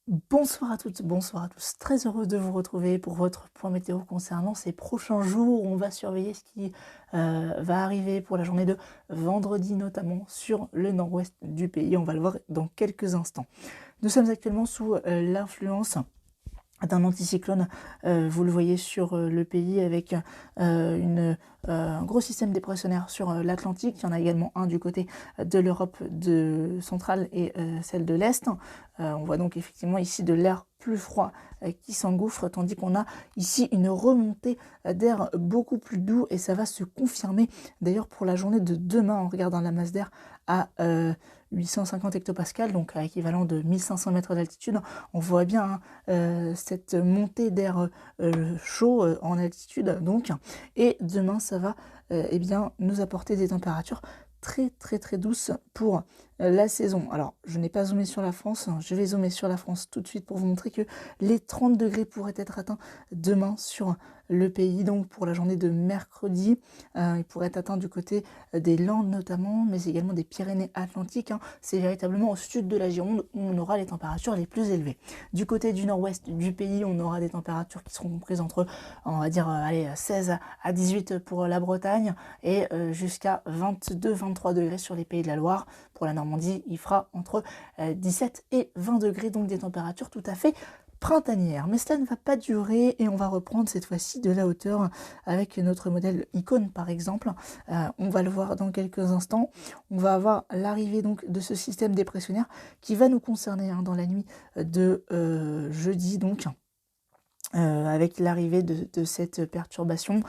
Bonsoir à toutes, bonsoir à tous. Très heureux de vous retrouver pour votre point météo concernant ces prochains jours. On va surveiller ce qui va arriver pour la journée de vendredi, notamment sur le nord-ouest du pays. On va le voir dans quelques instants. Nous sommes actuellement sous l'influence d'un anticyclone, vous le voyez sur le pays avec un gros système dépressionnaire sur l'Atlantique. Il y en a également un du côté de l'Europe centrale et celle de l'Est. On voit donc effectivement ici de l'air plus froid qui s'engouffre, tandis qu'on a ici une remontée d'air beaucoup plus doux et ça va se confirmer d'ailleurs pour la journée de demain en regardant la masse d'air à 850 hectopascales, donc à équivalent de 1500 mètres d'altitude. On voit bien cette montée d'air chaud en altitude donc, et demain ça va eh bien, nous apporter des températures très douces pour la saison. Alors je n'ai pas zoomé sur la France, je vais zoomer sur la France tout de suite pour vous montrer que les 30 degrés pourraient être atteints demain sur le pays, donc pour la journée de mercredi. Il pourrait être atteint du côté des Landes notamment, mais également des Pyrénées-Atlantiques. C'est véritablement au sud de la Gironde où on aura les températures les plus élevées. Du côté du nord-ouest du pays, on aura des températures qui seront comprises entre, on va dire, 16 à 18 pour la Bretagne et jusqu'à 22-23 degrés sur les pays de la Loire. Pour la Normandie, il fera entre 17 et 20 degrés, donc des températures tout à fait printanière. Mais cela ne va pas durer et on va reprendre cette fois-ci de la hauteur avec notre modèle Icône par exemple. On va le voir dans quelques instants. On va avoir l'arrivée donc de ce système dépressionnaire qui va nous concerner dans la nuit de jeudi donc. Avec l'arrivée de cette perturbation.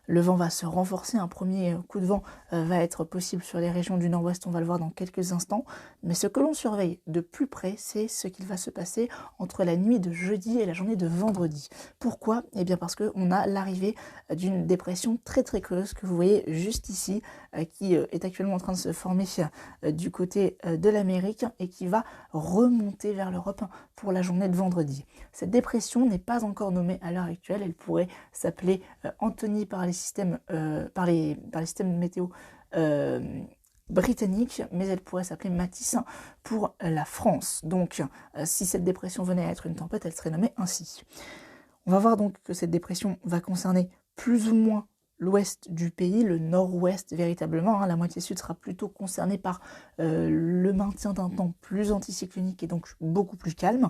Le vent va se renforcer, un premier coup de vent va être possible sur les régions du nord-ouest, on va le voir dans quelques instants. Mais ce que l'on surveille de plus près, c'est ce qu'il va se passer entre la nuit de jeudi et la journée de vendredi. Pourquoi ? Eh bien parce qu'on a l'arrivée d'une dépression très creuse que vous voyez juste ici, qui est actuellement en train de se former du côté de l'Amérique et qui va remonter vers l'Europe pour la journée de vendredi. Cette dépression n'est pas encore nommée à l'heure actuelle, elle pourrait s'appeler Anthony par les systèmes météo britanniques, mais elle pourrait s'appeler Matisse pour la France. Donc si cette dépression venait à être une tempête, elle serait nommée ainsi. On va voir donc que cette dépression va concerner plus ou moins l'ouest du pays, le nord-ouest véritablement. La moitié sud sera plutôt concernée par le maintien d'un temps plus anticyclonique et donc beaucoup plus calme.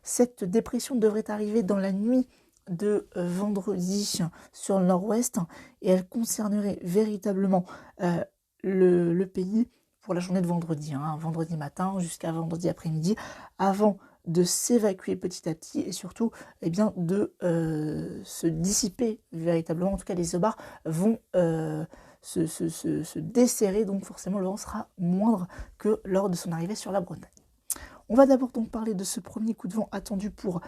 Cette dépression devrait arriver dans la nuit de vendredi sur le nord-ouest et elle concernerait véritablement le pays pour la journée de vendredi, vendredi matin jusqu'à vendredi après-midi, avant de s'évacuer petit à petit et surtout de se dissiper véritablement. En tout cas, les aubars vont se desserrer, donc forcément le vent sera moindre que lors de son arrivée sur la Bretagne. On va d'abord donc parler de ce premier coup de vent attendu pour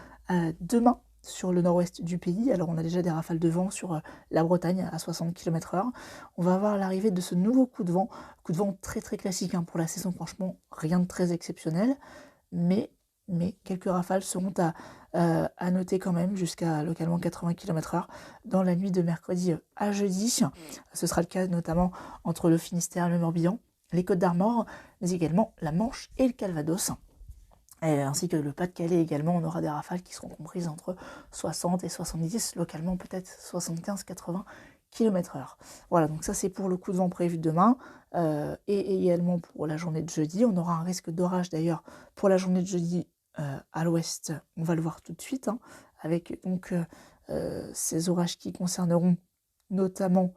demain sur le nord-ouest du pays. Alors on a déjà des rafales de vent sur la Bretagne à 60 km/h. On va avoir l'arrivée de ce nouveau coup de vent très classique pour la saison, franchement rien de très exceptionnel, mais quelques rafales seront à noter quand même jusqu'à localement 80 km/h dans la nuit de mercredi à jeudi. Ce sera le cas notamment entre le Finistère, le Morbihan, les Côtes-d'Armor, mais également la Manche et le Calvados. Ainsi que le Pas-de-Calais également, on aura des rafales qui seront comprises entre 60 et 70, localement peut-être 75-80 km/h. Voilà, donc ça c'est pour le coup de vent prévu demain, et également pour la journée de jeudi. On aura un risque d'orage d'ailleurs pour la journée de jeudi à l'ouest, on va le voir tout de suite, avec donc ces orages qui concerneront notamment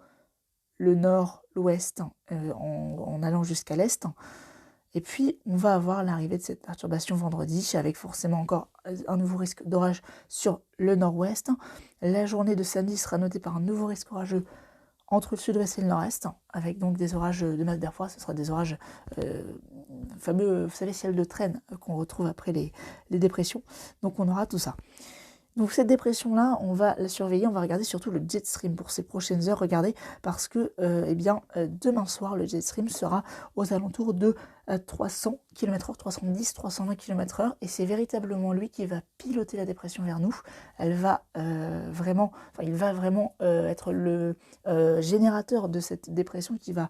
le nord, l'ouest, en allant jusqu'à l'est. Et puis, on va avoir l'arrivée de cette perturbation vendredi, avec forcément encore un nouveau risque d'orage sur le nord-ouest. La journée de samedi sera notée par un nouveau risque orageux entre le sud-ouest et le nord-est, avec donc des orages de masse d'air froid. Ce sera des orages fameux, vous savez, ciel de traîne qu'on retrouve après les dépressions. Donc on aura tout ça. Donc cette dépression-là, on va la surveiller, on va regarder surtout le jet stream pour ces prochaines heures. Regardez, parce que demain soir, le jet stream sera aux alentours de 300 km/h, 310, 320 km/h, et c'est véritablement lui qui va piloter la dépression vers nous. Il va vraiment être le générateur de cette dépression qui va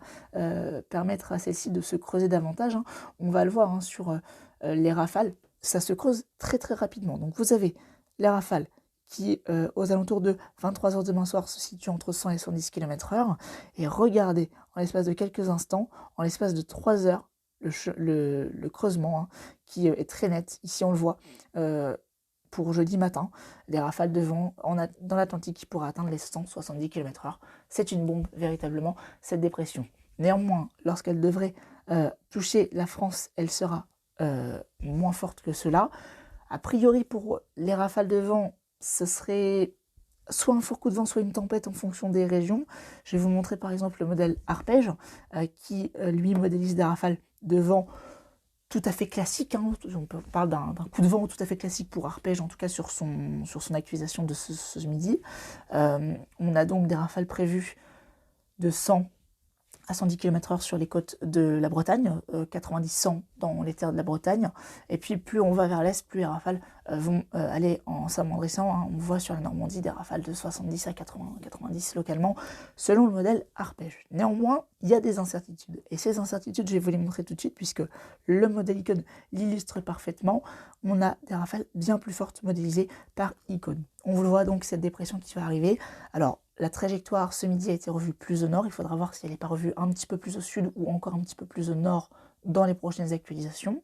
permettre à celle-ci de se creuser davantage. On va le voir sur les rafales. ça se creuse très très rapidement. Donc vous avez les rafales qui, aux alentours de 23 h demain soir, se situent entre 100 et 110 km/h. Et regardez, en l'espace de quelques instants, en l'espace de 3 heures, le creusement, hein, qui est très net. Ici, on le voit pour jeudi matin, des rafales de vent dans l'Atlantique qui pourraient atteindre les 170 km/h. C'est une bombe, véritablement, cette dépression. Néanmoins, lorsqu'elle devrait toucher la France, elle sera moins forte que cela. A priori, pour les rafales de vent, ce serait soit un fort coup de vent, soit une tempête en fonction des régions. Je vais vous montrer par exemple le modèle arpège, qui lui modélise des rafales de vent tout à fait classiques. Hein. On parle d'un coup de vent tout à fait classique pour arpège, en tout cas sur son accusation de ce midi. On a donc des rafales prévues de 100 à 110 km/h sur les côtes de la Bretagne, 90-100 dans les terres de la Bretagne. Et puis plus on va vers l'est, plus les rafales vont aller en s'amoindrissant. Hein. On voit sur la Normandie des rafales de 70 à 90 localement, selon le modèle arpège. Néanmoins, il y a des incertitudes. Et ces incertitudes, je vais vous les montrer tout de suite, puisque le modèle Icon l'illustre parfaitement. On a des rafales bien plus fortes modélisées par Icon. On vous le voit donc, cette dépression qui va arriver. Alors, la trajectoire ce midi a été revue plus au nord. Il faudra voir si elle n'est pas revue un petit peu plus au sud ou encore un petit peu plus au nord dans les prochaines actualisations.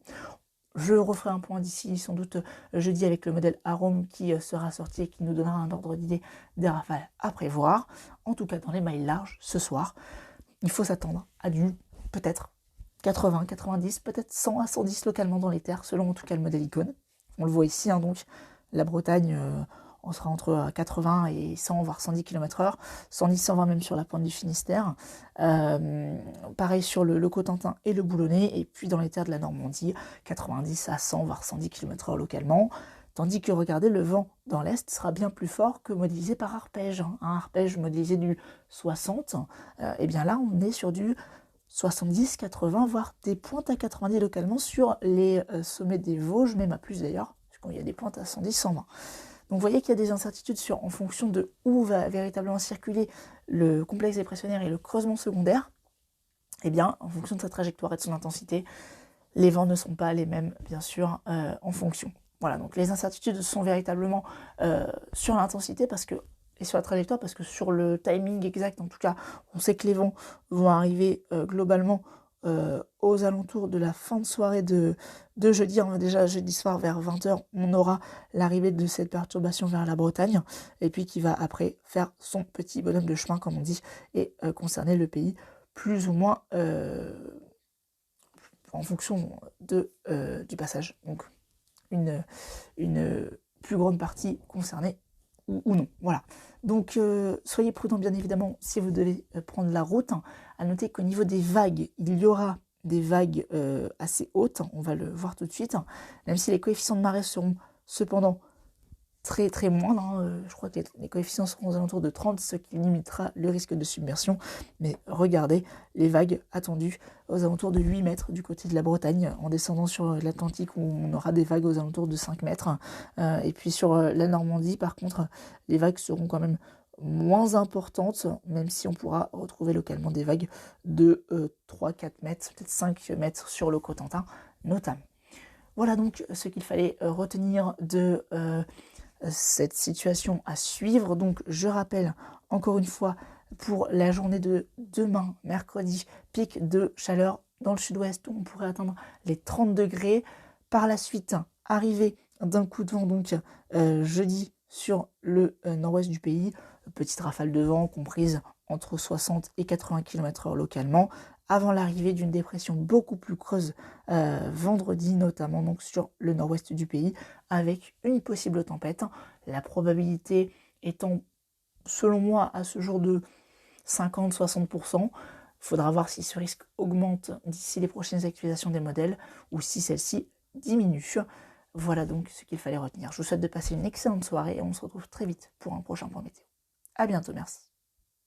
Je referai un point d'ici sans doute jeudi avec le modèle Arome qui sera sorti et qui nous donnera un ordre d'idée des rafales à prévoir. En tout cas, dans les mailles larges, ce soir, il faut s'attendre à du peut-être 80, 90, peut-être 100 à 110 localement dans les terres, selon en tout cas le modèle Icon. On le voit ici, hein, donc la Bretagne... on sera entre 80 et 100, voire 110 km/h, 110, 120 même sur la pointe du Finistère. Pareil sur le Cotentin et le Boulonnais, et puis dans les terres de la Normandie, 90 à 100, voire 110 km/h localement. Tandis que, regardez, le vent dans l'Est sera bien plus fort que modélisé par arpège. Un arpège modélisé du 60, et bien là, on est sur du 70, 80, voire des pointes à 90 localement sur les sommets des Vosges, même à plus d'ailleurs, puisqu'il y a des pointes à 110, 120. Donc vous voyez qu'il y a des incertitudes en fonction de où va véritablement circuler le complexe dépressionnaire et le creusement secondaire. Eh bien, en fonction de sa trajectoire et de son intensité, les vents ne sont pas les mêmes, bien sûr, en fonction. Voilà, donc les incertitudes sont véritablement sur l'intensité et sur la trajectoire, parce que sur le timing exact, en tout cas, on sait que les vents vont arriver globalement aux alentours de la fin de soirée de jeudi. Déjà jeudi soir vers 20h, on aura l'arrivée de cette perturbation vers la Bretagne, et puis qui va après faire son petit bonhomme de chemin, comme on dit, et concerner le pays plus ou moins en fonction du passage. Donc une plus grande partie concernée ou non. Voilà. Donc soyez prudents, bien évidemment, si vous devez prendre la route. À noter qu'au niveau des vagues, il y aura des vagues assez hautes, on va le voir tout de suite, même si les coefficients de marée seront cependant très très moindres. Hein. Je crois que les coefficients seront aux alentours de 30, ce qui limitera le risque de submersion. Mais regardez les vagues attendues aux alentours de 8 mètres du côté de la Bretagne, en descendant sur l'Atlantique où on aura des vagues aux alentours de 5 mètres. Et puis sur la Normandie, par contre, les vagues seront quand même moins importantes, même si on pourra retrouver localement des vagues de 3-4 mètres, peut-être 5 mètres sur le Cotentin notamment. Voilà donc ce qu'il fallait retenir de cette situation à suivre. Donc je rappelle encore une fois, pour la journée de demain, mercredi, pic de chaleur dans le sud-ouest où on pourrait atteindre les 30 degrés. Par la suite, arrivée d'un coup de vent donc jeudi sur le nord-ouest du pays, petite rafale de vent comprise entre 60 et 80 km/h localement, avant l'arrivée d'une dépression beaucoup plus creuse vendredi, notamment donc sur le nord-ouest du pays, avec une possible tempête. La probabilité étant, selon moi, à ce jour de 50-60%. Il faudra voir si ce risque augmente d'ici les prochaines actualisations des modèles ou si celle-ci diminue. Voilà donc ce qu'il fallait retenir. Je vous souhaite de passer une excellente soirée et on se retrouve très vite pour un prochain point météo. À bientôt, merci.